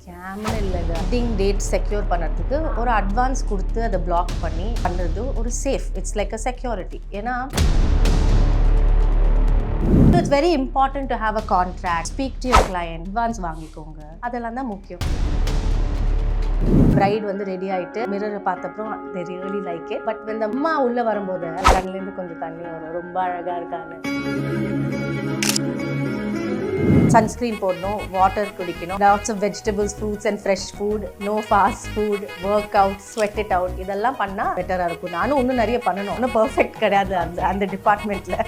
ஸ்கேம்னு இல்லைங்க. Wedding date secure பண்ணுறதுக்கு ஒரு அட்வான்ஸ் கொடுத்து அதை பிளாக் பண்ணி பண்ணுறது ஒரு safe. It's like a security. ஏன்னா it's very important to have a contract, speak to your client, advance வாங்கிக்கோங்க. அதெல்லாம் தான் முக்கியம். பிரைட் வந்து ரெடி ஆகிட்டு மிரரை பார்த்தப்பறம் they really like it. But இந்த அம்மா உள்ளே வரும்போது கண்ணிலேருந்து கொஞ்சம் தண்ணி வரும். ரொம்ப அழகாக இருக்கான்னு. சன்ஸ்க்ரீன் போடணும், வாட்டர் குடிக்கணும், lots of vegetables, fruits and fresh food, no fast food, work out, sweat it out, இதெல்லாம் பண்ணால் பெட்டராக இருக்கும். நானும் இன்னும் நிறைய பண்ணணும், இன்னும் பர்ஃபெக்ட் கிடையாது அந்த டிபார்ட்மெண்ட்டில்.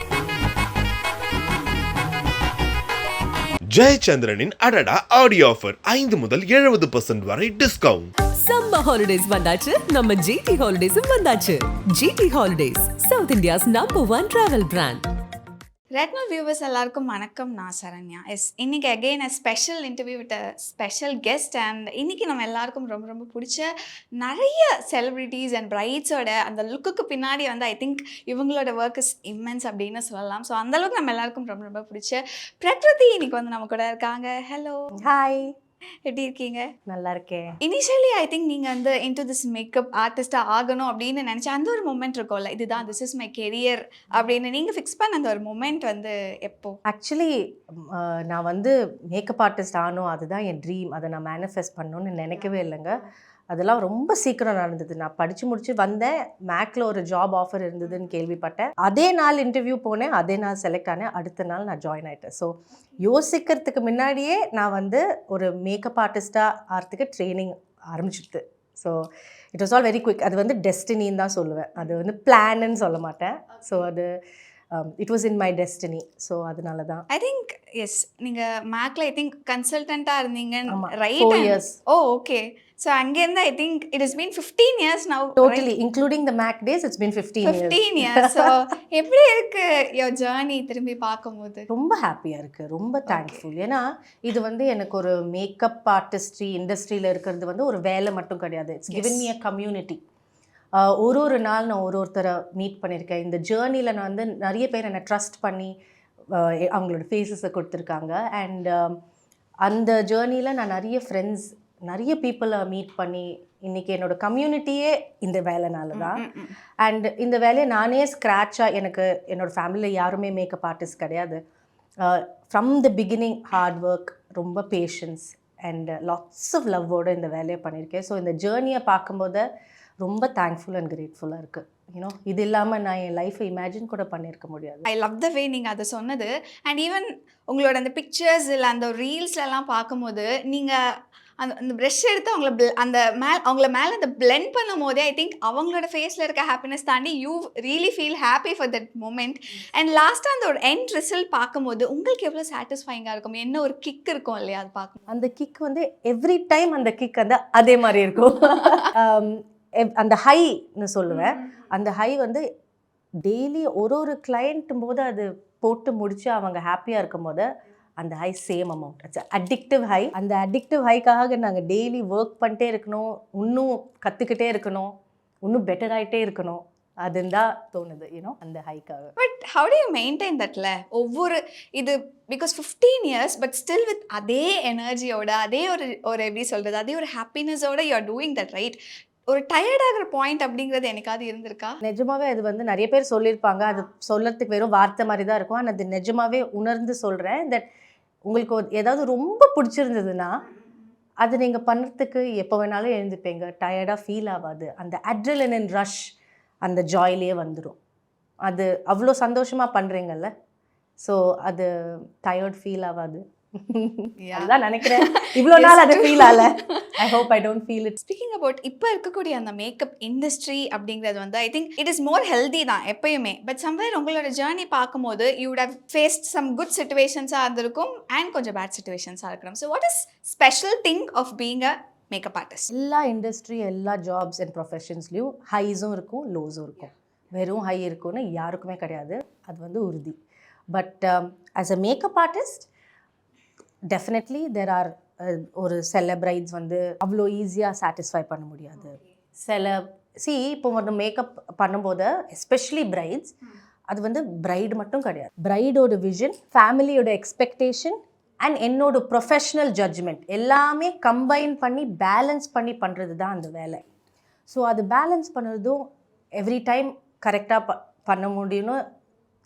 ஜெயச்சந்திரனின் அடடா ஆடியோ ஆஃபர் 5 முதல் 70% வரை டிஸ்கவுண்ட். சம்மர் ஹாலிடேஸ் வந்தாச்சு, நம்ம ஜிடி ஹாலிடேஸும் வந்தாச்சு. GT holidays, South India's #1 travel brand. ரெட்னல் வியூவர்ஸ் எல்லாருக்கும் வணக்கம். நான் சரண்யா. இன்னைக்கு again special interview with special guest. And இன்னைக்கு நம்ம எல்லாருக்கும் ரொம்ப ரொம்ப பிடிச்ச நிறைய செலிபிரிட்டிஸ் அண்ட் பிரைட்ஸோட அந்த லுக்குக்கு பின்னாடி வந்து ஐ திங்க் இவங்களோட ஒர்க் இஸ் இம்மென்ஸ் அப்படின்னு சொல்லலாம். ஸோ அந்தளவுக்கு நம்ம எல்லாருக்கும் ரொம்ப ரொம்ப பிடிச்ச பிரகிருதி இன்னைக்கு வந்து நம்ம கூட இருக்காங்க. ஹலோ, ஹாய், எப்படி இருக்கீங்க? நல்லா இருக்கேன். இனிஷியலி ஐ திங்க் நீங்கள் வந்து இன்டு திஸ் மேக்கப் ஆர்டிஸ்டாக ஆகணும் அப்படின்னு நினச்சா அந்த ஒரு மூமெண்ட் இருக்கும்ல, இதுதான் திஸ் இஸ் மை கெரியர் அப்படின்னு நீங்கள் ஃபிக்ஸ் பண்ண அந்த ஒரு மூமெண்ட் வந்து எப்போ? ஆக்சுவலி நான் வந்து மேக்கப் ஆர்டிஸ்ட் ஆகணும், அதுதான் என் ட்ரீம். அதை நான் மேனிஃபெஸ்ட் பண்ணணும்னு நினைக்கவே இல்லைங்க. அதெல்லாம் ரொம்ப சீக்கிரம் நடந்தது. நான் படித்து முடிச்சு வந்தேன், மேக்கில் ஒரு ஜாப் ஆஃபர் இருந்ததுன்னு கேள்விப்பட்டேன். அதே நாள் இன்டர்வியூ போனேன், அதே நாள் செலக்ட் ஆனேன், அடுத்த நாள் நான் ஜாயின் ஆகிட்டேன். ஸோ யோசிக்கிறதுக்கு முன்னாடியே நான் வந்து ஒரு மேக்கப் ஆர்டிஸ்டாக ஆகிறதுக்கு ட்ரைனிங் ஆரம்பிச்சிடுது. So it was all very quick. அது வந்து டெஸ்டினின்னு தான் சொல்லுவேன், அது வந்து பிளான்னு சொல்ல மாட்டேன். ஸோ அது it was in my destiny. So அதனால தான் ஐ திங்க் எஸ் நீங்கள் மேக்கில் ஐ திங்க் கன்சல்டண்ட்டாக இருந்தீங்கன்னு, right? 4 years. Oh okay. So அங்கேருந்து I think it is been 15 years now. Totally, including the MAC days, it's been 15 years. 15 years. So எப்படி இருக்கு your journey திரும்பி பார்க்கும்போது? ரொம்ப ஹாப்பியாக இருக்குது, ரொம்ப தேங்க்ஃபுல். ஏன்னா இது வந்து எனக்கு ஒரு மேக்கப் ஆர்டிஸ்ட்ரி இண்டஸ்ட்ரியில் இருக்கிறது வந்து ஒரு வேலை மட்டும் கிடையாது. It's given me a community. ஒரு நாள் நான் ஒருத்தரை மீட் பண்ணியிருக்கேன். இந்த ஜேர்னியில் நான் வந்து நிறைய பேர் என்னை ட்ரஸ்ட் பண்ணி அவங்களோட ஃபேஸஸை கொடுத்துருக்காங்க. அண்ட் அந்த ஜேர்னியில் நான் நிறைய ஃப்ரெண்ட்ஸ், நிறைய பீப்புளை மீட் பண்ணி இன்றைக்கி என்னோடய கம்யூனிட்டியே இந்த வேலைனால தான். அண்ட் இந்த வேலையை நானே ஸ்க்ராட்சாக, எனக்கு என்னோடய ஃபேமிலியில் யாருமே மேக்கப் ஆர்டிஸ்ட் கிடையாது. From the beginning hard work, ரொம்ப பேஷன்ஸ் அண்ட் லாட்ஸ் ஆஃப் லவ்வோடு இந்த வேலையை பண்ணியிருக்கேன். ஸோ இந்த ஜேர்னியை பார்க்கும்போது ரொம்ப தேங்க்ஃபுல் அண்ட் கிரேட்ஃபுல்லாக இருக்குது. யூனோ, இது இல்லாமல் நான் என் லைஃப்பை இமேஜின் கூட பண்ணியிருக்க முடியாது. ஐ லவ் த வே நீங்கள் அதை சொன்னது. அண்ட் ஈவன் உங்களோட அந்த பிக்சர்ஸ் இல்லை அந்த ரீல்ஸ்லலாம் பார்க்கும்போது நீங்கள் அந்த ப்ரெஷ் எடுத்து அவங்கள மேலே அந்த பிளெண்ட் பண்ணும் போதே ஐ திங்க் அவங்களோட ஃபேஸில் இருக்க ஹாப்பினஸ் தாண்டி you really feel happy for that moment. And லாஸ்ட்டாக அந்த ஒரு எண்ட் ரிசல்ட் பார்க்கும்போது உங்களுக்கு எவ்வளோ சாட்டிஸ்ஃபைங்காக இருக்கும், என்ன ஒரு கிக் இருக்கும் இல்லையா அது பார்க்கும். அந்த கிக் வந்து எவ்ரி டைம் அந்த கிக் வந்து அதே மாதிரி இருக்கும். அந்த ஹைன்னு சொல்லுவேன். அந்த ஹை வந்து டெய்லி ஒரு கிளையண்ட்டும் போது அது போட்டு முடித்து அவங்க ஹாப்பியாக இருக்கும் போது அந்த high same amount. It's addictive high. அந்த அடிக்டிவ் ஹைக்காக நாங்கள் டெய்லி ஒர்க் பண்ணிட்டே இருக்கணும், இன்னும் கற்றுக்கிட்டே இருக்கணும், இன்னும் பெட்டர் ஆகிட்டே இருக்கணும். அதுன்னு தான் தோணுது, யூனோ, அந்த ஹைக்காக. But how do you maintain தட்ல ஒவ்வொரு இது, because 15 years but still with அதே எனர்ஜியோட, அதே ஒரு எப்படி சொல்கிறது, அதே ஒரு ஹாப்பினஸோட you are doing that, right? ஒரு டயர்டாகிற பாயிண்ட் அப்படிங்கிறது எனக்காவது இருந்திருக்கா? நிஜமாவே அது வந்து நிறைய பேர் சொல்லியிருப்பாங்க, அது சொல்கிறதுக்கு வெறும் வார்த்தை மாதிரி தான் இருக்கும். ஆனால் அது நிஜமாவே உணர்ந்து சொல்கிறேன். தட் உங்களுக்கு ஏதாவது ரொம்ப பிடிச்சிருந்ததுன்னா அது நீங்கள் பண்ணுறதுக்கு எப்போ வேணாலும் எழுந்துப்பீங்க, டயர்டாக ஃபீல் ஆகாது. அந்த அட்ரினலின் ரஷ் அந்த ஜாயிலே வந்துடும். அது அவ்வளோ சந்தோஷமாக பண்ணுறீங்கல்ல, ஸோ அது டயர்ட் ஃபீல் ஆகாது. அதுதான் நினைக்கிறேன். இவ்வளோ நாள் அது ஃபீல் ஆகல. I hope I don't feel it. Speaking about இப்போ இருக்கக்கூடிய அந்த மேக்கப் இண்டஸ்ட்ரி அப்படிங்கிறது வந்து I think it is more healthy தான் எப்பயுமே. பட் சம்வேர் உங்களோட ஜேர்னி பார்க்கும்போது you would have faced some good சிச்சுவேஷன்ஸாக இருந்திருக்கும் அண்ட் கொஞ்சம் பேட் சிச்சுவேஷன்ஸாக இருக்கணும். So what is special thing of being a makeup artist? எல்லா இண்டஸ்ட்ரி, எல்லா ஜாப்ஸ் அண்ட் ப்ரொஃபஷன்ஸ்லேயும் ஹைஸும் இருக்கும், லோஸும் இருக்கும். வெறும் ஹை இருக்கும்னு யாருக்குமே கிடையாது, அது வந்து உறுதி. But as a makeup artist definitely there are ஒரு சில பிரைட்ஸ் வந்து அவ்வளோ ஈஸியாக சாட்டிஸ்ஃபை பண்ண முடியாது. இப்போ ஒரு மேக்கப் பண்ணும்போது எஸ்பெஷலி பிரைட்ஸ், அது வந்து பிரைடு மட்டும் கிடையாது. பிரைடோட விஷன், ஃபேமிலியோட எக்ஸ்பெக்டேஷன் அண்ட் என்னோட ப்ரொஃபஷ்னல் ஜட்ஜ்மெண்ட் எல்லாமே கம்பைன் பண்ணி பேலன்ஸ் பண்ணி பண்ணுறது தான் அந்த வேலை. ஸோ அது பேலன்ஸ் பண்ணுறதும் எவ்ரி டைம் கரெக்டாக பண்ண முடியும்னு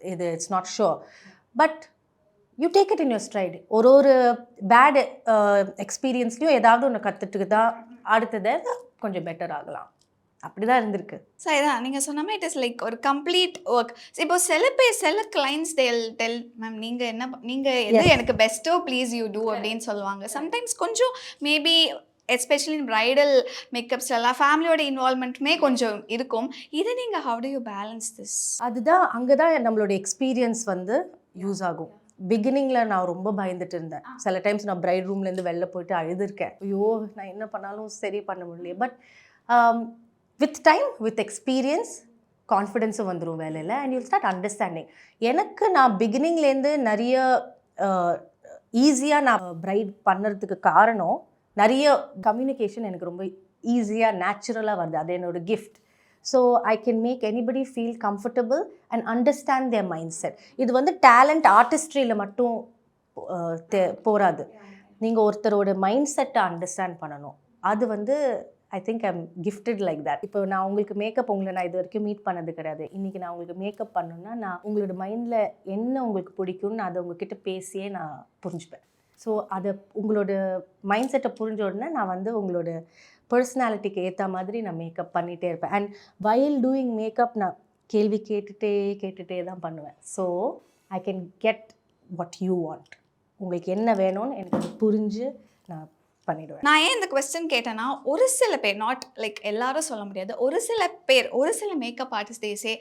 இது it's not sure. But you take it in your stride. ஒரு பேட் எக்ஸ்பீரியன்ஸ்லையும் ஏதாவது ஒன்று கற்றுட்டு தான் அடுத்ததை கொஞ்சம் பெட்டர் ஆகலாம். அப்படி தான் இருந்திருக்கு. ஸோ இதான் நீங்கள் சொன்ன மாதிரி இட் இஸ் லைக் ஒரு கம்ப்ளீட் ஒர்க். இப்போ சில கிளைண்ட்ஸ் டெல் மேம் நீங்கள் எது எனக்கு பெஸ்ட்டோ ப்ளீஸ் யூ டூ அப்படின்னு சொல்லுவாங்க. சம்டைம்ஸ் கொஞ்சம் மேபி எஸ்பெஷலி பிரைடல் மேக்கப்ஸ்லாம் ஃபேமிலியோட இன்வால்மெண்ட்டுமே கொஞ்சம் இருக்கும். இதை நீங்கள் how do you balance this? அதுதான் அங்கே தான் நம்மளோட எக்ஸ்பீரியன்ஸ் வந்து யூஸ் ஆகும். பிகினிங்கில் நான் ரொம்ப பயந்துட்டு இருந்தேன். சில டைம்ஸ் நான் பிரைட் ரூம்லேருந்து வெளில போயிட்டு அழுதுருக்கேன். ஐயோ நான் என்ன பண்ணாலும் சரி பண்ண முடியல. But with time with experience கான்ஃபிடென்ஸும் வந்துடும் வேலையில். And you'll start understanding. எனக்கு நான் பிகினிங்லேருந்து நிறைய ஈஸியாக நான் பிரைட் பண்ணுறதுக்கு காரணம் நிறைய கம்யூனிகேஷன் எனக்கு ரொம்ப ஈஸியாக நேச்சுரலாக வருது. அது என்னோட gift. So I can make anybody feel comfortable and understand their mindset. இது வந்து டேலண்ட் ஆர்டிஸ்ட்ரியில் மட்டும் போகாது. நீங்கள் ஒருத்தரோட மைண்ட் செட்டை அண்டர்ஸ்டாண்ட் பண்ணணும். அது வந்து I think I'm gifted like that. இப்போ நான் உங்களுக்கு மேக்கப் உங்களை நான் இது வரைக்கும் மீட் பண்ணது கிடையாது. இன்றைக்கி நான் உங்களுக்கு மேக்கப் பண்ணணுன்னா நான் உங்களோட மைண்டில் என்ன உங்களுக்கு பிடிக்கும்னு நான் அதை உங்ககிட்ட பேசியே நான் புரிஞ்சுப்பேன். ஸோ அதை உங்களோட மைண்ட் செட்டை புரிஞ்ச உடனே நான் வந்து உங்களோட பர்சனாலிட்டிக்கு ஏற்ற மாதிரி நான் மேக்கப் பண்ணிகிட்டே இருப்பேன். அண்ட் வைல் டூயிங் மேக்கப் நான் கேள்வி கேட்டுகிட்டே தான் பண்ணுவேன். So I can get what you want. உங்களுக்கு என்ன வேணும்னு எனக்கு புரிஞ்சு நான் பண்ணிடுவேன். நான் ஏன் இந்த கொஸ்டின் கேட்டேன்னா, ஒரு சில பேர், நாட் லைக் எல்லாரும் சொல்ல முடியாது, ஒரு சில மேக்கப் ஆர்டிஸ்ட் தேசே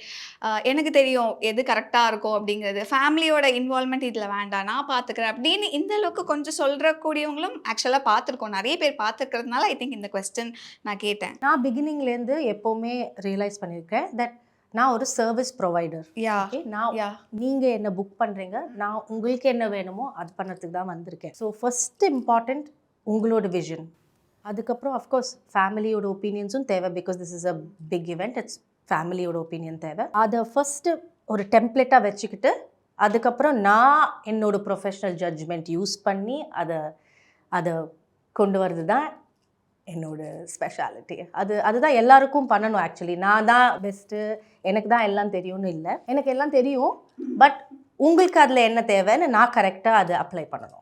எனக்கு தெரியும் எது கரெக்டாக இருக்கும் அப்படிங்கிறது, ஃபேமிலியோட இன்வால்மெண்ட் இதில் வேண்டாம் நான் பார்த்துக்கிறேன் அப்படின்னு இந்த அளவுக்கு கொஞ்சம் சொல்கிறக்கூடியவங்களும் ஆக்சுவலாக பார்த்துருக்கோம். நிறைய பேர் பார்த்துருக்கிறதுனால ஐ திங்க் இந்த கொஸ்டின் நான் கேட்டேன். நான் பிகினிங்லேருந்து எப்போவுமே ரியலைஸ் பண்ணியிருக்கேன் தட் நான் ஒரு சர்வீஸ் ப்ரொவைடர். நீங்கள் என்ன புக் பண்ணுறீங்க, நான் உங்களுக்கு என்ன வேணுமோ அது பண்ணுறதுக்கு தான் வந்திருக்கேன். ஸோ ஃபர்ஸ்ட் இம்பார்ட்டண்ட் உங்களோட விஷன். அதுக்கப்புறம் அஃப்கோர்ஸ் ஃபேமிலியோட ஒப்பீனியன்ஸும் தேவை. Because this is a big event. It's ஃபேமிலியோட ஒப்பீனியன் தேவை. அதை ஃபஸ்ட்டு ஒரு டெம்ப்ளேட்டாக வச்சுக்கிட்டு அதுக்கப்புறம் நான் என்னோட ப்ரொஃபஷ்னல் ஜட்ஜ்மெண்ட் யூஸ் பண்ணி அதை கொண்டு வர்றது தான் என்னோட ஸ்பெஷாலிட்டி. அதுதான் எல்லாருக்கும் பண்ணணும். ஆக்சுவலி நான் தான் பெஸ்ட்டு, எனக்கு தான் எல்லாம் தெரியும்னு இல்லை. எனக்கு எல்லாம் தெரியும். பட் உங்களுக்கு அதில் என்ன தேவைன்னு நான் கரெக்டாக அதை அப்ளை பண்ணணும்.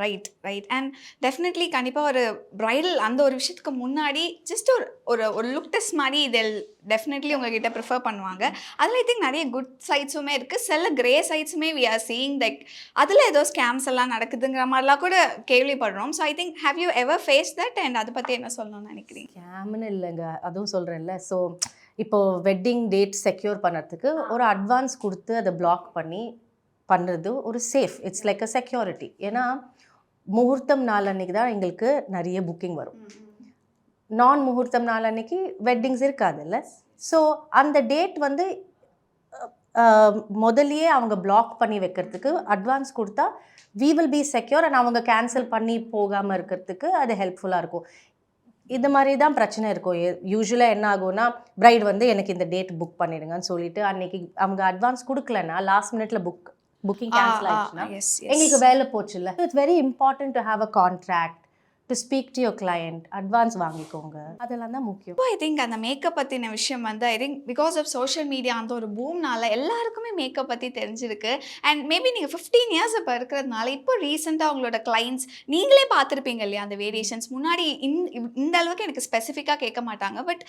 ரைட். அண்ட் டெஃபினெட்லி கண்டிப்பாக ஒரு பிரைடல் அந்த ஒரு விஷயத்துக்கு முன்னாடி ஜஸ்ட் ஒரு லுக் டெஸ்ட் மாதிரி இதில் டெஃபினெட்லி உங்ககிட்ட ப்ரிஃபர் பண்ணுவாங்க. அதில் ஐ திங்க் நிறைய குட் சைட்ஸுமே இருக்குது, சில கிரே சைட்ஸுமே வி ஆர் சீயிங் லைக் அதில் ஏதோ ஸ்கேம்ஸ் எல்லாம் நடக்குதுங்கிற மாதிரிலாம் கூட கேள்விப்படுறோம். So I think have you ever face that and அதை பற்றி என்ன சொல்லணும்னு நினைக்கிறீங்க? ஸ்கேம்னு இல்லைங்க, அதுவும் சொல்கிறேன்ல. ஸோ இப்போது வெட்டிங் டேட் செக்யூர் பண்ணுறதுக்கு ஒரு அட்வான்ஸ் கொடுத்து அதை பிளாக் பண்ணி பண்ணுறது ஒரு safe. It's like a security. ஏன்னா முகூர்த்தம் நாள் அன்றைக்கி தான் எங்களுக்கு நிறைய புக்கிங் வரும். நான் முகூர்த்தம் நாள் அன்றைக்கி வெட்டிங்ஸ் இருக்காதுல்ல. ஸோ அந்த டேட் வந்து முதல்லையே அவங்க பிளாக் பண்ணி வைக்கிறதுக்கு அட்வான்ஸ் கொடுத்தா we will be secure. And அவங்க கேன்சல் பண்ணி போகாமல் இருக்கிறதுக்கு அது ஹெல்ப்ஃபுல்லாக இருக்கும். இந்த மாதிரி தான் பிரச்சனை இருக்கும். யூஸ்வலாக என்ன ஆகும்னா, பிரைட் வந்து எனக்கு இந்த டேட் புக் பண்ணிடுங்கன்னு சொல்லிட்டு அன்றைக்கி அவங்க அட்வான்ஸ் கொடுக்கலன்னா லாஸ்ட் மினிட்ல புக்கிங் கேன்சல் ஆயிடுச்சுன்னா எங்களுக்கு வேலை போச்சு இல்லை. It's very important to have a contract, to speak to your client, advance வாங்கிக்கோங்க. அதெல்லாம் தான் முக்கியம். ஐ திங்க் அந்த மேக்கப் பற்றின விஷயம் வந்து I think because of social media அந்த ஒரு பூம்னால எல்லாருக்குமே மேக்கப் பற்றி தெரிஞ்சிருக்கு. அண்ட் மேபி நீங்கள் 15 இயர்ஸ் இப்போ இருக்கிறதுனால இப்போ ரீசெண்டாக உங்களோட கிளைண்ட்ஸ் நீங்களே பார்த்துருப்பீங்க இல்லையா அந்த வேரியேஷன்ஸ். முன்னாடி இந்த அளவுக்கு எனக்கு ஸ்பெசிஃபிக்காக கேட்க மாட்டாங்க. பட்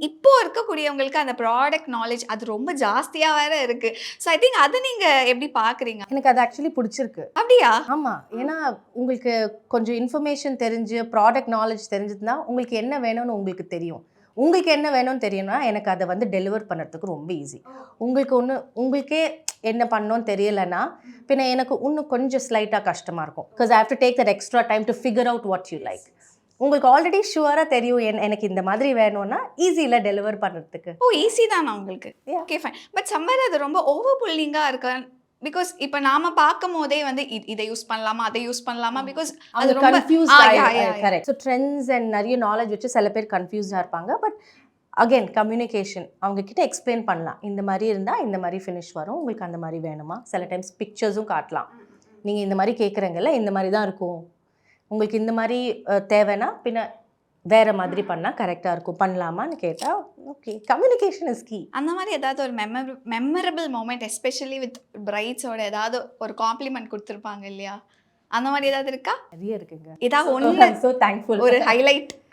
இப்போ இருக்கக்கூடியவங்களுக்கு அந்த ப்ராடக்ட் நாலேஜ் அது ரொம்ப ஜாஸ்தியாக வேறு இருக்குது. ஸோ ஐ திங்க் அதை நீங்கள் எப்படி பார்க்குறீங்க? எனக்கு அது ஆக்சுவலி பிடிச்சிருக்கு. அப்படியா? ஆமாம். ஏன்னா உங்களுக்கு கொஞ்சம் இன்ஃபர்மேஷன் தெரிஞ்சு ப்ராடக்ட் நாலேஜ் தெரிஞ்சதுன்னா உங்களுக்கு என்ன வேணும்னு உங்களுக்கு தெரியும். உங்களுக்கு என்ன வேணும்னு தெரியும்னா எனக்கு அதை வந்து டெலிவர் பண்ணுறதுக்கு ரொம்ப ஈஸி. உங்களுக்கே என்ன பண்ணணும்னு தெரியலைன்னா பின்ன எனக்கு இன்னும் கொஞ்சம் ஸ்லைட்டாக கஷ்டமாக இருக்கும். Because I have to take that extra time to figure out what you like. உங்களுக்கு ஆல்ரெடி ஷுவராக தெரியும் எனக்கு இந்த மாதிரி வேணும்னா ஈஸியில் டெலிவர் பண்ணுறதுக்கு. ஈஸி தானா உங்களுக்கு? Okay fine. பட் சம்வேர் அது ரொம்ப ஓவர் புல்லிங்காக இருக்கா? பிகாஸ் இப்போ நாம பார்க்கும் போதே வந்து இதை யூஸ் பண்ணலாமா அதை யூஸ் பண்ணலாமா, பிகாஸ் அது confuse. Correct. So trends and நிறைய நாலேஜ் வச்சு சில பேர் கன்ஃபியூஸ்டாக இருப்பாங்க. பட் அகெயின் கம்யூனிகேஷன் அவங்க கிட்ட எக்ஸ்பிளைன் பண்ணலாம். இந்த மாதிரி இருந்தால் இந்த மாதிரி ஃபினிஷ் வரும், உங்களுக்கு அந்த மாதிரி வேணுமா. சில டைம்ஸ் பிக்சர்ஸும் காட்டலாம். நீங்கள் இந்த மாதிரி கேட்குறீங்கல்ல, இந்த மாதிரி தான் இருக்கும், உங்களுக்கு இந்த மாதிரி தேவைன்னா பின்ன வேறு மாதிரி பண்ணால் கரெக்டாக இருக்கும், பண்ணலாமான்னு கேட்டால் ஓகே, கம்யூனிகேஷன் இஸ் கீ. அந்த மாதிரி ஏதாவது ஒரு மெமரபிள் மூமெண்ட் எஸ்பெஷலி வித் பிரைட்ஸோட ஏதாவது ஒரு காம்ப்ளிமெண்ட் கொடுத்துருப்பாங்க இல்லையா, அந்த மாதிரி ஏதாவது இருக்கா? நிறைய இருக்குங்க. ஏதாவது ஒன்று ஸோ தேங்க்ஃபுல். ஒரு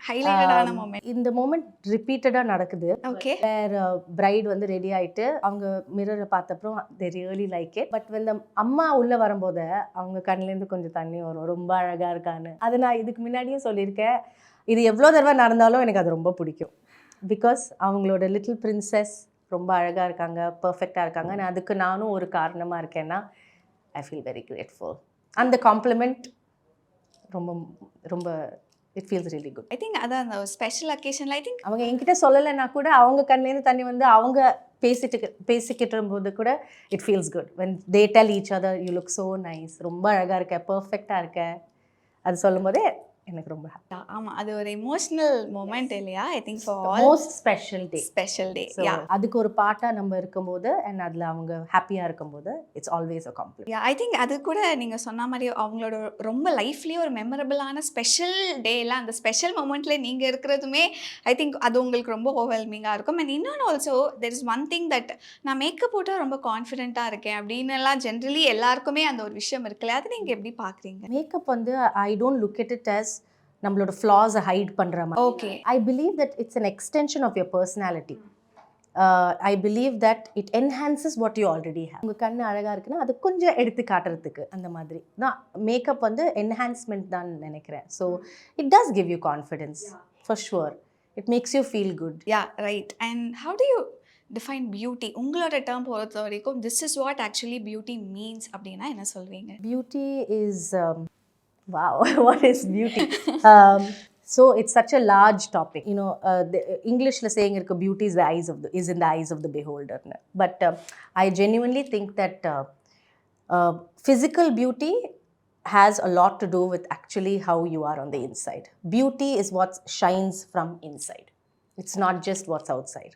ஹைலைட்டடான மூமெண்ட். இந்த மூமெண்ட் ரிப்பீட்டடாக நடக்குது. ஓகே. வேர் பிரைட் வந்து ரெடி ஆகிட்டு அவங்க மிரரை பார்த்தப்பறம் they really like it. But இந்த அம்மா உள்ளே வரும்போது அவங்க கண்ணிலேருந்து கொஞ்சம் தண்ணி வரும், ரொம்ப அழகாக இருக்கான்னு. அது நான் இதுக்கு முன்னாடியும் சொல்லியிருக்கேன். இது எவ்வளோ தடவை நடந்தாலும் எனக்கு அது ரொம்ப பிடிக்கும். பிகாஸ் அவங்களோட லிட்டில் பிரின்சஸ் ரொம்ப அழகாக இருக்காங்க, பர்ஃபெக்டாக இருக்காங்க. நான் அதுக்கு நானும் ஒரு காரணமாக இருக்கேன்னா ஐ ஃபீல் வெரி கிரேட்ஃபுல். அந்த காம்ப்ளிமெண்ட் ரொம்ப ரொம்ப it feels really good. I think அதான் அந்த ஸ்பெஷல் அக்கேஷனில் ஐ திங்க் அவங்க என்கிட்ட சொல்லலைன்னா கூட அவங்க கண்ணிலேருந்து தண்ணி வந்து அவங்க பேசிக்கிட்டு போது கூட it feels good when they tell each other you look so nice, ரொம்ப அழகாக இருக்க, பர்ஃபெக்டாக இருக்க, அது சொல்லும் போதே எனக்கு ரொம்ப ஹாப்பி. ஆமாம், அது ஒரு எமோஷ்னல் மூமெண்ட் இல்லையா? I think for all most special day. Special day. Yeah, அதுக்கு ஒரு பாட்டாக நம்ம இருக்கும்போது அண்ட் அதில் அவங்க ஹாப்பியாக இருக்கும்போது it's always a complement. Yeah, I think அது கூட நீங்கள் சொன்ன மாதிரி அவங்களோட ரொம்ப லைஃப்லேயே ஒரு மெமரபிளான ஸ்பெஷல் டேயில் அந்த ஸ்பெஷல் மூமெண்ட்டில் நீங்கள் இருக்கிறதுமே ஐ திங்க் அது உங்களுக்கு ரொம்ப ஓவர்வெல்மிங்காக இருக்கும். அண்ட் இன்னொன்று also there is one thing that நான் மேக்கப் போட்டால் ரொம்ப கான்ஃபிடென்ட்டாக இருக்கேன் அப்படின்னு எல்லாம் ஜென்ரலி எல்லாருக்குமே அந்த ஒரு விஷயம் இருக்குல்ல, அது நீங்கள் எப்படி பார்க்குறீங்க? மேக்கப் வந்து I don't look it as நம்மளோட ஃப்ளாஸை ஹைட் பண்ணுற மாதிரி. Okay. I believe that it's an extension of your personality. I believe that it enhances what you already have. உங்கள் கண்ணு அழகாக இருக்குன்னா அது கொஞ்சம் எடுத்து காட்டுறதுக்கு அந்த மாதிரி தான் மேக்கப் வந்து என்ஹான்ஸ்மெண்ட் தான் நினைக்கிறேன். So it does give you confidence for sure. It makes you feel good. Yeah, right. And how do you define beauty? உங்களோட டேர்ம் பொறுத்த வரைக்கும் this is what actually beauty means அப்படின்னா என்ன சொல்வீங்க? Beauty is wow, what is beauty? So it's such a large topic. You know, English la saying irukku, beauty is in the eyes of the beholder. But I genuinely think that physical beauty has a lot to do with actually how you are on the inside. Beauty is what shines from inside. It's not just what's outside.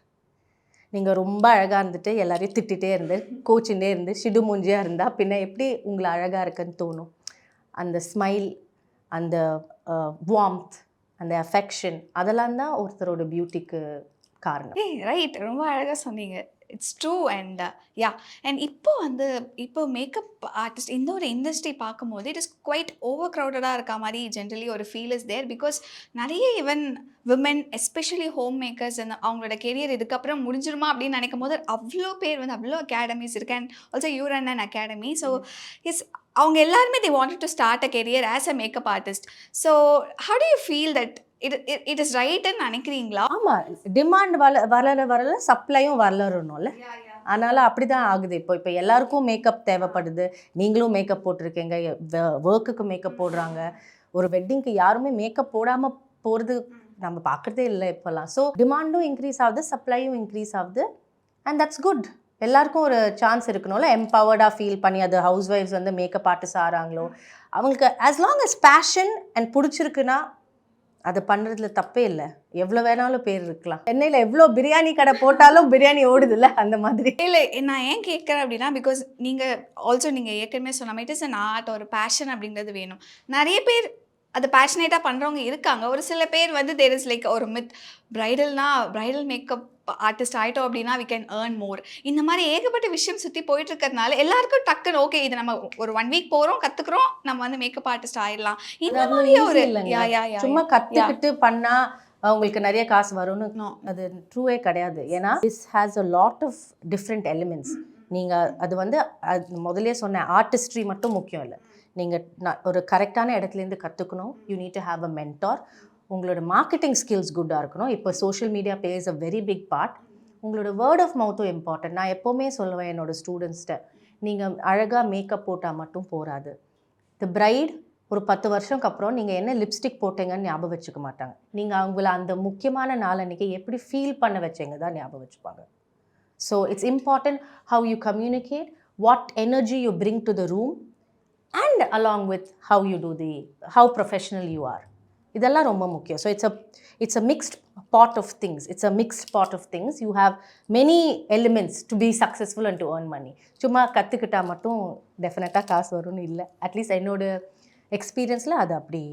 நீங்கள் ரொம்ப அழகாக இருந்துட்டு எல்லாரையும் திட்டிகிட்டே இருந்து கோச்சிகிட்டே இருந்து சிடு மூஞ்சியாக இருந்தால் பின்ன எப்படி உங்களை அழகாக இருக்குன்னு தோணும்? அந்த ஸ்மைல், அந்த வார்ம்த், அந்த அஃபெக்ஷன், அதெல்லாம் தான் ஒருத்தரோட பியூட்டிக்கு காரணம். ரைட், ரொம்ப அழகாக சொன்னீங்க. It's true. And yeah, and இப்போ மேக்கப் ஆர்டிஸ்ட் இந்த ஒரு இண்டஸ்ட்ரி பார்க்கும்போது இட் இஸ் குவைட் ஓவர் க்ரௌடடாக இருக்க மாதிரி ஜென்ரலி ஒரு ஃபீல் இஸ் தேர். பிகாஸ் நிறைய even women especially home makers அவங்களோட கெரியர் இதுக்கப்புறம் முடிஞ்சிருமா அப்படின்னு நினைக்கும் போது அவ்வளோ பேர் வந்து அவ்வளோ அகாடமிஸ் இருக்கு. And also you run an academy. So is அவங்க எல்லாருமே they wanted to start a career as a makeup artist. So how do you feel that it is right ன்னு நினைக்கிறீங்களா? ஆமாம், டிமாண்ட் வளர சப்ளையும் வளரணும்ல, அதனால் அப்படி தான் ஆகுது. இப்போ எல்லாருக்கும் மேக்கப் தேவைப்படுது. நீங்களும் மேக்கப் போட்டிருக்கீங்க, ஒர்க்குக்கு மேக்கப் போடுறாங்க. ஒரு வெட்டிங்க்கு யாருமே மேக்கப் போடாமல் போகிறது நம்ம பார்க்குறதே இல்லை இப்போல்லாம். ஸோ டிமாண்டும் இன்க்ரீஸ் ஆகுது, சப்ளையும் இன்க்ரீஸ் ஆகுது. And that's good. எல்லாருக்கும் ஒரு சான்ஸ் இருக்கணும்ல, எம்பவர்டாக ஃபீல் பண்ணி. அது ஹவுஸ் ஒய்ஃப்ஸ் வந்து மேக்கப் ஆர்டிஸ்ட் ஆகிறாங்களோ அவங்களுக்கு as long as passion and பிடிச்சிருக்குன்னா அதை பண்ணுறதுல தப்பே இல்லை. எவ்வளோ வேணாலும் பேர் இருக்கலாம். சென்னையில் எவ்வளோ பிரியாணி கடை போட்டாலும் பிரியாணி ஓடுதில்ல, அந்த மாதிரி. இல்லை, நான் ஏன் கேட்குறேன் அப்படின்னா பிகாஸ் நீங்கள் ஏற்கனவே சொன்ன மாதிரி இட் இஸ் அன் ஆர்ட், ஒரு பேஷன் அப்படிங்கிறது வேணும். நிறைய பேர் அது பேஷனேட்டாக பண்ணுறவங்க இருக்காங்க. ஒரு சில பேர் வந்து தேர் இஸ் லைக் ஒரு மித், பிரைடல் மேக்கப் ஆர்டிஸ்ட் ஆகிட்டோம் அப்படின்னா வி கேன் ஏர்ன் மோர். இந்த மாதிரி ஏகப்பட்ட விஷயம் சுற்றி போயிட்டு இருக்கிறதுனால எல்லாருக்கும் டக்குன்னு ஓகே இது நம்ம ஒரு 1 வீக் போகிறோம், கற்றுக்குறோம், நம்ம வந்து மேக்கப் ஆர்டிஸ்ட் ஆயிடலாம். இந்த மாதிரி ஒரு சும்மா கற்றுக்கிட்டு பண்ணால் அவங்களுக்கு நிறைய காசு வரும்னு அது ட்ரூவே கிடையாது. ஏன்னா this has a lot of different elements. நீங்கள் அது வந்து முதலே சொன்ன ஆர்டிஸ்ட்ரி மட்டும் முக்கியம் இல்லை. நீங்கள் ஒரு கரெக்டான இடத்துலேருந்து கற்றுக்கணும். You need to have a mentor. உங்களோட மார்க்கெட்டிங் ஸ்கில்ஸ் குட்டாக இருக்கணும். இப்போ social media plays a very big part. உங்களோட வேர்ட் ஆஃப் மவுத்தும் இம்பார்ட்டன்ட். நான் எப்போவுமே சொல்லுவேன் என்னோடய ஸ்டூடெண்ட்ஸ்கிட்ட, நீங்கள் அழகாக மேக்கப் போட்டால் மட்டும் போகாது. தி பிரைட் ஒரு 10 வருஷம்க்கு அப்புறம் நீங்கள் என்ன லிப்ஸ்டிக் போட்டீங்கன்னு ஞாபகம் வச்சுக்க மாட்டாங்க. நீங்கள் அவங்கள அந்த முக்கியமான நாள் அன்றைக்கி எப்படி ஃபீல் பண்ண வச்சீங்க தான் ஞாபகம் வச்சுப்பாங்க. So it's important how you communicate, what energy you bring to the room, and along with how you do how professional you are. இதெல்லாம் ரொம்ப முக்கியம். So it's a mixed pot of things. It's a mixed pot of things. You have many elements to be successful and to earn money. சும்மா கற்றுக்கிட்டா மட்டும் டெஃபினட்டாக காசு வரும்னு இல்லை. அட்லீஸ்ட் என்னோட எக்ஸ்பீரியன்ஸில் அது அப்படி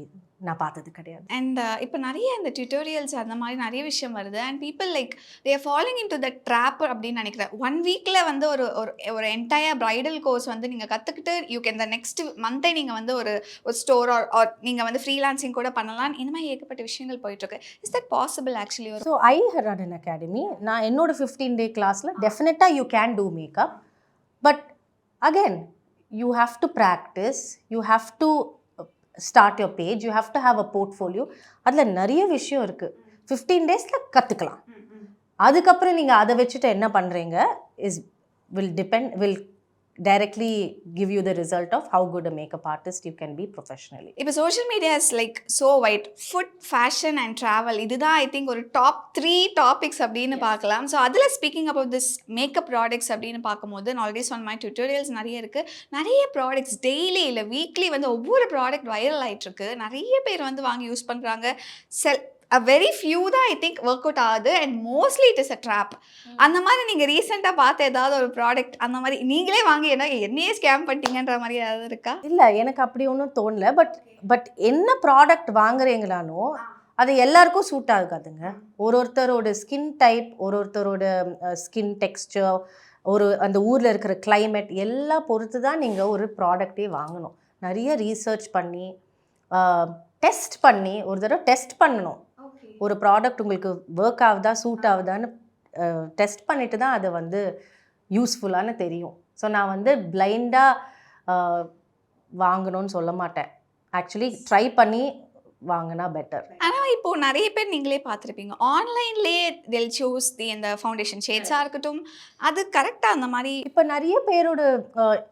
நான் பார்த்தது கிடையாது. அண்ட் இப்போ நிறைய இந்த டியூட்டோரியல்ஸ் அந்த மாதிரி நிறைய விஷயம் வருது and people like they're following into the trap அப்படின்னு நினைக்கிறேன். 1 வீக்கில் வந்து ஒரு என்டையர் பிரைடல் கோர்ஸ் வந்து நீங்கள் கற்றுக்கிட்டு யூ கேன் த நெக்ஸ்ட் மந்த்தே நீங்கள் வந்து ஒரு ஸ்டோர் ஆர் நீங்கள் வந்து ஃப்ரீலான்சிங் கூட பண்ணலாம். இந்த மாதிரி ஏகப்பட்ட விஷயங்கள் போயிட்டுருக்கு. Is that possible actually? So I run an academy. நான் என்னோட 15-day கிளாஸில் டெஃபினட்டாக you can do makeup. But again you have to practice, you have to start your page, you have to have a portfolio. அதில் நிறைய விஷயம் இருக்குது. 15 daysல கற்றுக்கலாம். அதுக்கப்புறம் நீங்கள் அதை வச்சுட்டு என்ன பண்ணுறீங்க will directly give you the result of how good a makeup artist you can be professionally. இப்போ social media is like so white. Food, fashion and travel இதுதான் ஐ திங்க் ஒரு டாப் 3 டாபிக்ஸ் அப்படின்னு பார்க்கலாம். ஸோ அதில் speaking about this makeup products அப்படின்னு பார்க்கும்போது நான் already சொன்ன மாதிரி டியூட்டோரியல்ஸ் நிறைய இருக்குது. நிறைய ப்ராடக்ட்ஸ் டெய்லி இல்லை வீக்லி வந்து ஒவ்வொரு ப்ராடக்ட் வைரல் ஆகிட்டுருக்கு. நிறைய பேர் வந்து வாங்கி யூஸ் பண்ணுறாங்க. a very few தான் ஐ திங்க் ஒர்க் அவுட் ஆகுது and mostly it is a drop. அந்த மாதிரி நீங்கள் ரீசெண்டாக பார்த்த ஏதாவது ஒரு ப்ராடக்ட் அந்த மாதிரி நீங்களே வாங்கி என்னையே ஸ்கேம் பண்ணிட்டீங்கன்ற மாதிரி ஏதாவது இருக்கா? இல்லை, எனக்கு அப்படி ஒன்றும் தோணல. பட் என்ன ப்ராடக்ட் வாங்குறீங்களானோ அது எல்லாருக்கும் சூட் ஆகாதுங்க. ஒருத்தரோட ஸ்கின் டைப், ஒருத்தரோட ஸ்கின் டெக்ஸ்சர், அந்த ஊரில் இருக்கிற கிளைமேட் எல்லாம் பொறுத்து தான் நீங்கள் ஒரு ப்ராடக்டே வாங்கணும். நிறைய ரீசர்ச் பண்ணி டெஸ்ட் பண்ணி ஒரு தடவை டெஸ்ட் பண்ணணும். ஒரு ப்ராடக்ட் உங்களுக்கு ஒர்க் ஆகுதா, சூட் ஆகுதான்னு டெஸ்ட் பண்ணிட்டு தான் அதை வந்து யூஸ்ஃபுல்லானு தெரியும். ஸோ நான் வந்து பிளைண்டாக வாங்கணும்னு சொல்ல மாட்டேன். ஆக்சுவலி ட்ரை பண்ணி வாங்கினா பெட்டர். ஆனால் இப்போது நிறைய பேர் நீங்களே பார்த்துருப்பீங்க ஆன்லைன்லேயே they'll choose இந்த ஃபவுண்டேஷன் ஷேட்ஸாக இருக்கட்டும், அது கரெக்டாக அந்த மாதிரி. இப்போ நிறைய பேரோட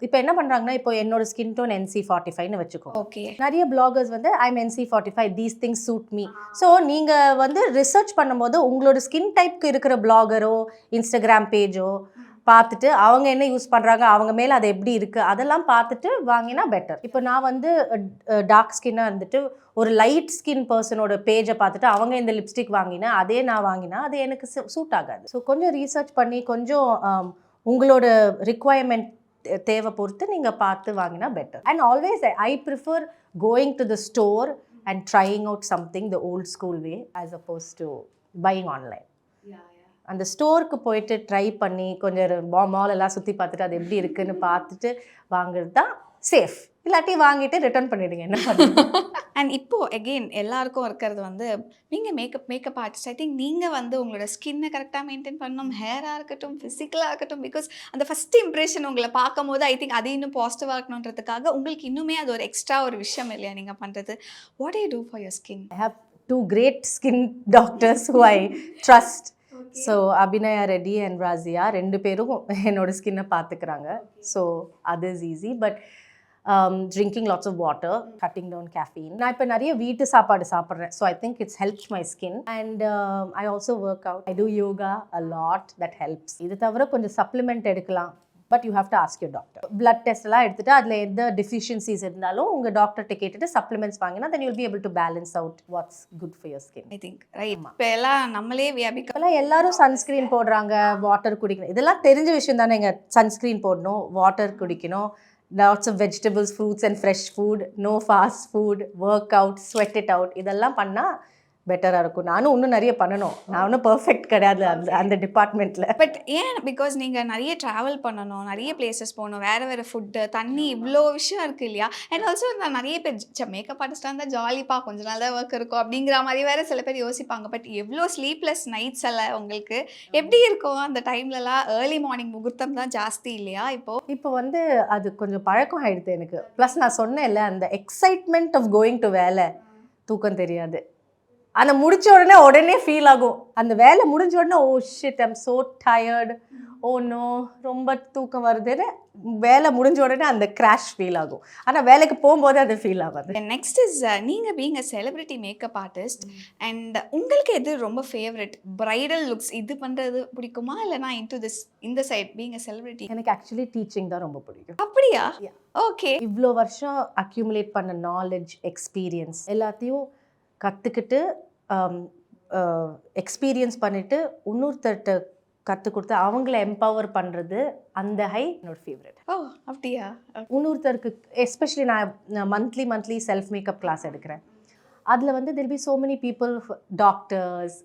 இப்போ என்ன பண்ணுறாங்கன்னா, இப்போ என்னோட ஸ்கின் டோன் NC45ன்னு வச்சுக்கோ. ஓகே, நிறைய பிளாகர்ஸ் வந்து I'm NC45, these things suit me. So நீங்கள் வந்து ரிசர்ச் பண்ணும்போது உங்களோட ஸ்கின் டைப்க்கு இருக்கிற பிளாகரோ இன்ஸ்டாகிராம் பேஜோ பார்த்துட்டு அவங்க என்ன யூஸ் பண்ணுறாங்க, அவங்க மேலே அது எப்படி இருக்குது அதெல்லாம் பார்த்துட்டு வாங்கினா பெட்டர். இப்போ நான் வந்து டார்க் ஸ்கின்னாக இருந்துட்டு ஒரு லைட் ஸ்கின் பர்சனோட பேஜை பார்த்துட்டு அவங்க இந்த லிப்ஸ்டிக் வாங்கினேன் அதே நான் வாங்கினா அது எனக்கு சூட் ஆகாது. ஸோ கொஞ்சம் ரீசர்ச் பண்ணி கொஞ்சம் உங்களோட ரிக்குவயர்மெண்ட் தேவை பொறுத்து நீங்கள் பார்த்து வாங்கினா better. And always I prefer going to the store and trying out something the old school way as opposed to buying online. அந்த ஸ்டோருக்கு போயிட்டு ட்ரை பண்ணி கொஞ்சம் மால் எல்லாம் சுற்றி பார்த்துட்டு அது எப்படி இருக்குன்னு பார்த்துட்டு வாங்குறது தான் சேஃப். இல்லாட்டி வாங்கிட்டு ரிட்டர்ன் பண்ணிவிடுங்க, என்ன பண்ணுங்க. அண்ட் இப்போது எகெயின் எல்லாருக்கும் இருக்கிறது வந்து நீங்கள் மேக்கப் ஆர்டிஸ்ட். ஐ திங்க் நீங்கள் வந்து உங்களோட ஸ்கின்னை கரெக்டாக மெயின்டைன் பண்ணணும், ஹேராக இருக்கட்டும், ஃபிசிக்கலாக இருக்கட்டும். பிகாஸ் அந்த ஃபஸ்ட் இம்ப்ரெஷன் உங்களை பார்க்கும் போது ஐ திங்க் அது இன்னும் பாசிட்டிவாக இருக்கணுன்றதுக்காக உங்களுக்கு இன்னுமே அது ஒரு எக்ஸ்ட்ரா ஒரு விஷயம் இல்லையா நீங்கள் பண்ணுறது. What you do for your skin? I have 2 great skin doctors who I trust. So Abhinaya Reddy and Raziya 2 பேரும் என்னோட ஸ்கின்னை பார்த்துக்கிறாங்க. ஸோ அது is easy. But drinking lots of water, cutting down caffeine. நான் இப்போ நிறைய வீட்டு சாப்பாடு சாப்பிட்றேன். So I think it's helps my skin. And I also work out, I do yoga a lot, that helps. இது தவிர கொஞ்சம் சப்ளிமெண்ட் எடுக்கலாம். But you have to ask your doctor. Blood test எல்லாம் எடுத்துட்டு அதில் எந்த டெஃபிஷியன்சிஸ் இருந்தாலும் உங்கள் டாக்டர்கிட்ட கேட்டுட்டு சப்ளிமெண்ட்ஸ் வாங்கினா then you'll be able to balance out what's good for your skin. I think right. இப்போ எல்லாம் நம்மளே இப்போல்லாம் எல்லாரும் சன்ஸ்க்ரீன் போடுறாங்க, வாட்டர் குடிக்கணும். இதெல்லாம் தெரிஞ்ச விஷயம் தானே. இங்கே சன்ஸ்க்ரீன் போடணும், வாட்டர் குடிக்கணும், lots of vegetables, fruits and fresh food, no fast food, work out, sweat it out. இதெல்லாம் பண்ணால் பெட்டராக இருக்கும். நானும் இன்னும் நிறைய பண்ணணும். நான் ஒன்றும் பர்ஃபெக்ட் கிடையாது அந்த டிபார்ட்மெண்ட்டில். பட் ஏன்? பிகாஸ் நீங்கள் நிறைய ட்ராவல் பண்ணணும், நிறைய பிளேசஸ் போகணும், வேறு ஃபுட்டு, தண்ணி, இவ்வளோ விஷயம் இருக்குது இல்லையா? அண்ட் ஆல்சோ நான் நிறைய பேர் மேக்கப் ஆர்டிஸ்டாக இருந்தால் ஜாலிப்பா கொஞ்ச நாள் தான் ஒர்க் இருக்கும் அப்படிங்கிற மாதிரி வேறு சில பேர் யோசிப்பாங்க. பட் எவ்வளோ ஸ்லீப்லெஸ் நைட்ஸ் எல்லாம் உங்களுக்கு எப்படி இருக்கும் அந்த டைம்லலாம்? ஏர்லி மார்னிங் முகூர்த்தம் தான் ஜாஸ்தி இல்லையா இப்போ வந்து அது கொஞ்சம் பழக்கம் ஆகிடுது எனக்கு. ப்ளஸ் நான் சொன்னேன்ல, அந்த எக்ஸைட்மெண்ட் ஆஃப் கோயிங் டு வேலை, தூக்கம் தெரியாது. ஆனால் முடித்த உடனே ஃபீல் ஆகும். அந்த வேலை முடிஞ்ச உடனே oh shit I'm so tired, oh no ரொம்ப தூக்கம் வருதுன்னு வேலை முடிஞ்ச உடனே அந்த கிராஷ் ஃபீல் ஆகும். ஆனால் வேலைக்கு போகும்போது அது ஃபீல் ஆகாது. நெக்ஸ்ட் இஸ் நீங்கள் being a celebrity makeup artist and உங்களுக்கு எது ரொம்ப ஃபேவரட்? பிரைடல் லுக்ஸ் இது பண்ணுறது பிடிக்குமா, இல்லைனா இந்த சைட் பீங் அ செலிபிரிட்டி? எனக்கு ஆக்சுவலி டீச்சிங் தான் ரொம்ப பிடிக்கும். அப்படியா? ஓகே. இவ்வளோ வருஷம் அக்யூமுலேட் பண்ண நாலேஜ், எக்ஸ்பீரியன்ஸ் எல்லாத்தையும் கற்றுக்கிட்டு எக்ஸ்பீரியன்ஸ் பண்ணிவிட்டு இன்னொருத்தர்கிட்ட கற்றுக் கொடுத்து அவங்கள எம்பவர் பண்ணுறது, அந்த ஹை என்னோட ஃபேவரட். ஓ அப்படியா? இன்னொருத்தருக்கு எஸ்பெஷலி நான் மந்த்லி செல்ஃப் மேக்கப் கிளாஸ் எடுக்கிறேன். அதில் வந்து there be so many people, doctors,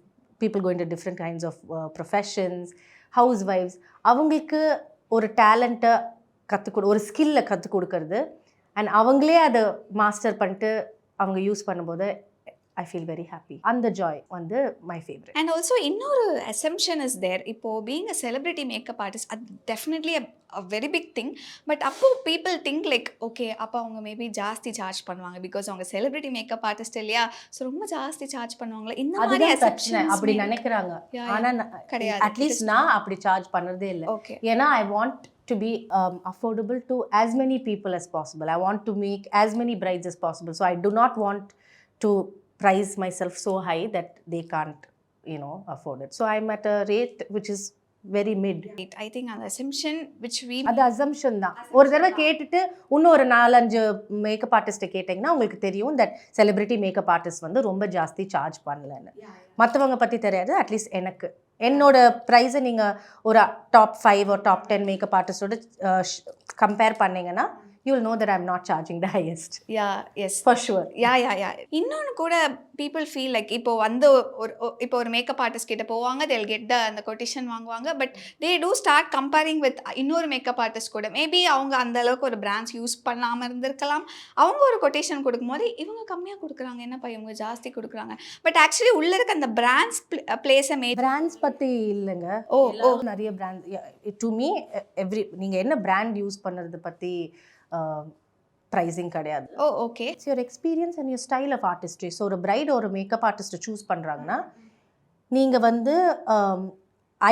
people going to different kinds of professions, ஹவுஸ் ஒய்ஃப்ஸ். அவங்களுக்கு ஒரு டேலண்ட்டை ஒரு ஸ்கில்லை கற்றுக் கொடுக்கறது அண்ட் அவங்களே அதை மாஸ்டர் பண்ணிட்டு அவங்க யூஸ் பண்ணும்போது I feel very happy. அந்த ஜாய் வந்து my favorite. And also இன்னொரு assumption is there. இப்போ being a celebrity makeup artist, அது definitely a very big thing. But அப்போ people think like, okay, அப்போ அவங்க மேபி ஜாஸ்தி சார்ஜ் பண்ணுவாங்க பிகாஸ் அவங்க செலிபிரிட்டி மேக்கப் ஆர்டிஸ்ட் இல்லையா, ஸோ ரொம்ப ஜாஸ்தி சார்ஜ் பண்ணுவாங்களா, இந்த மாதிரி அதுதான் பிரச்சனை. அப்படி நினைக்கிறாங்க. ஆனால் கிடையாது. அட்லீஸ்ட் நான் அப்படி சார்ஜ் பண்ணுறதே இல்லை. ஓகே. ஏன்னா I want to be affordable to as many people as possible. I want to make as many brides as possible. So I do not want to price myself so high that they can't, afford it. So I'm at a rate which is very mid. I think அந்த assumption which we அது assumption தான். ஒரு தடவை கேட்டுட்டு இன்னும் ஒரு 4-5 makeup ஆர்டிஸ்ட்டை கேட்டிங்கன்னா உங்களுக்கு தெரியும் தட் செலிபிரிட்டி மேக்கப் ஆர்டிஸ்ட் வந்து ரொம்ப ஜாஸ்தி சார்ஜ் பண்ணலன்னு. மற்றவங்க பற்றி தெரியாது. அட்லீஸ்ட் எனக்கு என்னோட ப்ரைஸை நீங்கள் ஒரு டாப் 5 or டாப் 10 மேக்கப் ஆர்டிஸ்டோட கம்பேர் பண்ணிங்கன்னா you will know that I'm not charging the highest. Yeah, yes. For sure. Yeah. இன்னொன்று கூட people feel like இப்போ வந்து ஒரு மேக்கப் ஆர்டிஸ்ட் கிட்ட போவாங்க, they'll get அந்த கொட்டேஷன் வாங்குவாங்க, but they do start comparing with இன்னொரு மேக்கப் ஆர்டிஸ்ட் கூட. மேபி அவங்க அந்த அளவுக்கு ஒரு பிராண்ட்ஸ் யூஸ் பண்ணாமல் இருந்திருக்கலாம். அவங்க ஒரு கொட்டேஷன் கொடுக்கும்போது இவங்க கம்மியாக கொடுக்குறாங்க, என்னப்பா இவங்க ஜாஸ்தி கொடுக்குறாங்க. பட் ஆக்சுவலி உள்ள இருக்க அந்த பிராண்ட்ஸ் பிளேஸ் பிராண்ட்ஸ் பற்றி இல்லைங்க. நிறைய பிராண்ட் டு மீ நீங்கள் என்ன பிராண்ட் யூஸ் பண்ணுறது பற்றி ப்ரைஸிங் கிடையாது. Okay. It's your experience and your style of artistry. So ஒரு பிரைட் ஒரு மேக்கப் ஆர்டிஸ்ட்டை சூஸ் பண்ணுறாங்கன்னா நீங்கள் வந்து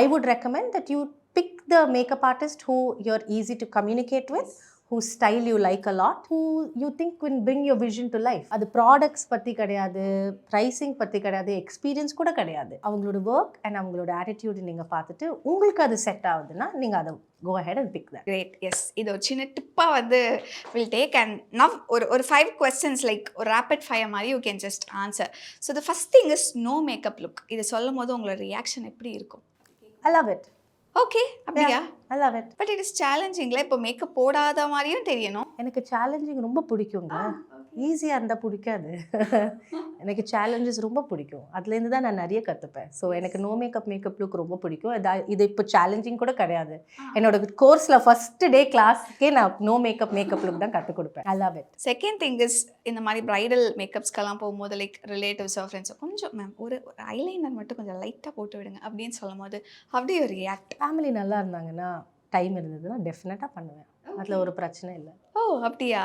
I would recommend that you pick the makeup artist who you're easy to communicate with, whose style you like a lot, who you think will bring your vision to life. அது products பற்றி கிடையாது, pricing பற்றி கிடையாது, experience கூட கிடையாது. அவங்களோட work and அவங்களோட attitude நீங்கள் பார்த்துட்டு உங்களுக்கு அது செட் ஆகுதுன்னா நீங்கள் அதை go ahead and pick that. Great. Yes. இது ஒரு சின்ன டிப்பாக வந்து will take and now ஒரு 5 questions like ஒரு rapid fire மாதிரி you can just answer. So the first thing is no makeup look. இது சொல்லும் போது உங்களோட ரியாக்ஷன் எப்படி இருக்கும்? I love it. ஓகே. அப்படியா? I love it. But it is சேலஞ்சிங்ல. இப்போ மேக்கப் போடாத மாதிரியும் தெரியணும். எனக்கு சேலஞ்சிங் ரொம்ப பிடிக்குங்க. ஈஸியாக இருந்தால் பிடிக்காது. எனக்கு சேலஞ்சஸ் ரொம்ப பிடிக்கும். அதுலேருந்து தான் நான் நிறைய கற்றுப்பேன். ஸோ எனக்கு நோ மேக்கப் லுக் ரொம்ப பிடிக்கும். இது இப்போ சேலஞ்சிங் கூட கிடையாது. என்னோட கோர்ஸில் ஃபஸ்ட்டு டே கிளாஸ்க்கே நான் நோ மேக்கப் லுக் தான் கற்றுக் கொடுப்பேன். I love it. Second thing is இந்த மாதிரி ப்ரைடல் மேக்கப்ஸ்க்கெல்லாம் போகும்போது லைக் ரிலேட்டிவ்ஸோ ஃப்ரெண்ட்ஸோ கொஞ்சம் மேம் ஒரு ஐலைனர் மட்டும் கொஞ்சம் லைட்டாக போட்டு விடுங்க அப்படின்னு சொல்லும் போது அப்படியே ஒரு ரியாக்ட். ஃபேமிலி நல்லா இருந்தாங்கன்னா டைம் இருந்ததுன்னா டெஃபினட்டாக பண்ணுவேன். அதில் ஒரு பிரச்சனை இல்லை. ஓ அப்படியா?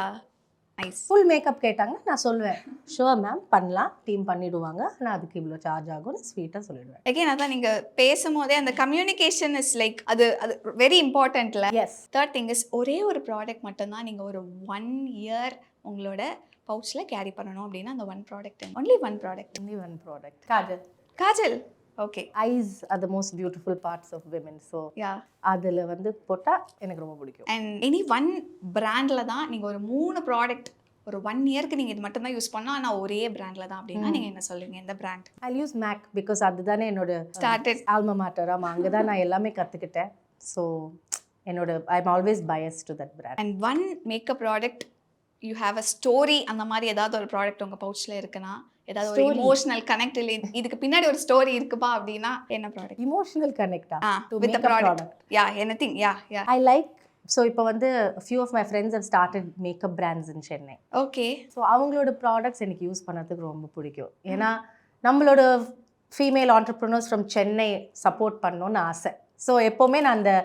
நைஸ். ஃபுல் மேக்கப் கேட்டாங்க நான் சொல்லுவேன் ஷுவர் மேம் பண்ணலாம், டீம் பண்ணிவிடுவாங்க, நான் அதுக்கு இவ்வளோ சார்ஜ் ஆகும்னு ஸ்வீட்டாக சொல்லிடுவேன். அகைன் அதான் நீங்கள் பேசும்போதே அந்த கம்யூனிகேஷன் இஸ் லைக் அது வெரி இம்பார்ட்டன்ட்ல. எஸ். தேர்ட் திங் இஸ் ஒரே ஒரு ப்ராடக்ட் மட்டும்தான் நீங்கள் ஒரு 1 year உங்களோட பவுச்சில் கேரி பண்ணணும் அப்படின்னா அந்த only one product. Kajal. Okay. Eyes are the most beautiful parts of women. So அதில் வந்து போட்டால் எனக்கு ரொம்ப பிடிக்கும். அண்ட் எனி ஒன் பிராண்டில் தான் நீங்கள் ஒரு 3 ப்ராடக்ட் ஒரு 1 yearக்கு நீங்கள் இது மட்டும் தான் யூஸ் பண்ணலாம், ஆனால் ஒரே பிராண்டில் தான் அப்படின்னா நீங்கள் என்ன சொல்லுவீங்க? எந்த brand? I use MAC because அதுதானே என்னோட ஸ்டார்டட் ஆல்மா மேட்டர். ஆமாம், அங்கே தான் நான் எல்லாமே கற்றுக்கிட்டேன். ஸோ என்னோட I am always biased to that brand. And one makeup product you have a story, அந்த மாதிரி ஏதாவது ஒரு ப்ராடக்ட் உங்கள் பவுச்சில் இருக்குன்னா, ஏதாவது ஒரு இமோஷனல் கனெக்ட் இல்லை இதுக்கு பின்னாடி ஒரு ஸ்டோரி இருக்குப்பா அப்படின்னா என்ன ப்ராடக்ட்? இமோஷனல் கனெக்டா with the product? Yeah anything. Yeah I like. So இப்போ வந்து few of my friends have started makeup brands in Chennai. Okay. So அவங்களோட ப்ராடக்ட்ஸ் எனக்கு யூஸ் பண்ணுறதுக்கு ரொம்ப பிடிக்கும். ஏன்னா நம்மளோட female entrepreneurs from Chennai support பண்ணணும்னு ஆசை. ஸோ எப்போவுமே நான் அந்த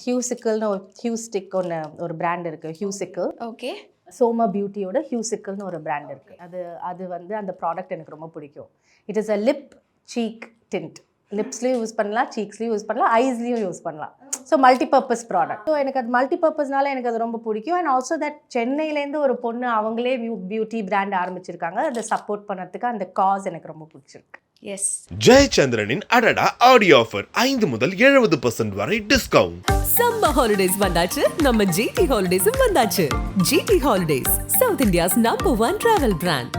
ஹியூசிக்கல்னு ஹியூஸ்டிக் ஒரு பிராண்ட் இருக்குது, ஹியூசிக்கல். ஓகே. சோமா பியூட்டியோட ஹியூசிக்கல்னு ஒரு பிராண்ட் இருக்குது. அது வந்து அந்த ப்ராடக்ட் எனக்கு ரொம்ப பிடிக்கும். It is a lip cheek tint. லிப்ஸ்லேயும் யூஸ் பண்ணலாம், சீக்ஸ்லேயும் யூஸ் பண்ணலாம், ஐஸ்லேயும் யூஸ் பண்ணலாம். So multipurpose product. ஸோ எனக்கு அது மல்டிபர்பஸ்னால எனக்கு அது ரொம்ப பிடிக்கும். அண்ட் ஆல்சோ தட் சென்னையிலேருந்து ஒரு பொண்ணு அவங்களே பியூட்டி பிராண்ட் ஆரம்பிச்சிருக்காங்க. அதை சப்போர்ட் பண்ணுறதுக்கு அந்த காஸ் எனக்கு ரொம்ப பிடிச்சிருக்கு. எஸ். ஜெயச்சந்திரனின் அடடா ஆடியோ ஆஃபர் 5 முதல் 70% வரை டிஸ்கவுண்ட். சம்மர் ஹாலிடேஸ் வந்தாச்சு, நம்ம ஜிடி ஹாலிடேஸும் வந்தாச்சு. GT holidays, South India's number 1 travel brand.